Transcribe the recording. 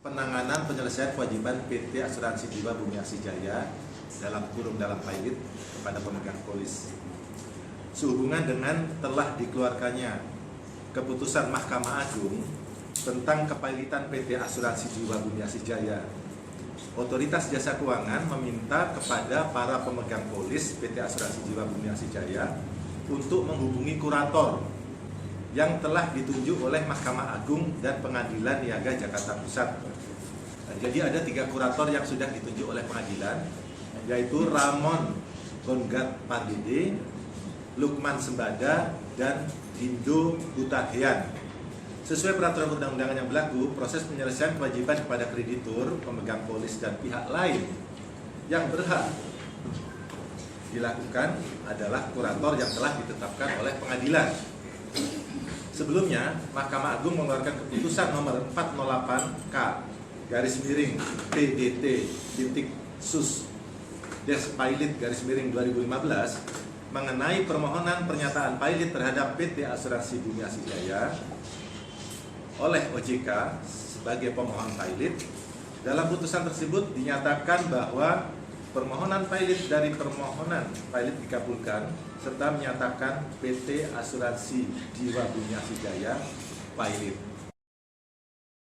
Penanganan penyelesaian kewajiban PT Asuransi Jiwa Bumi Asih Jaya dalam pilot kepada pemegang polis sehubungan dengan telah dikeluarkannya keputusan Mahkamah Agung tentang kepailitan PT Asuransi Jiwa Bumi Asih Jaya. Otoritas Jasa Keuangan meminta kepada para pemegang polis PT Asuransi Jiwa Bumi Asih Jaya untuk menghubungi kurator yang telah ditunjuk oleh Mahkamah Agung dan Pengadilan Niaga Jakarta Pusat. Jadi ada 3 kurator yang sudah ditunjuk oleh pengadilan, yaitu Ramon Gongat Pardede, Lukman Sembada, dan Dindo Hutahian. Sesuai peraturan undang-undangan yang berlaku, proses penyelesaian kewajiban kepada kreditur, pemegang polis, dan pihak lain yang berhak dilakukan adalah kurator yang telah ditetapkan oleh pengadilan. Sebelumnya, Mahkamah Agung mengeluarkan keputusan nomor 408K /TDT sus pilot /2015 mengenai permohonan pernyataan pilot terhadap PT Asuransi Bumi Asih Jaya oleh OJK sebagai pemohon pilot. Dalam putusan tersebut dinyatakan bahwa permohonan pilot dari permohonan pilot dikabulkan serta menyatakan PT Asuransi Jiwa Bumi Asih Jaya pilot.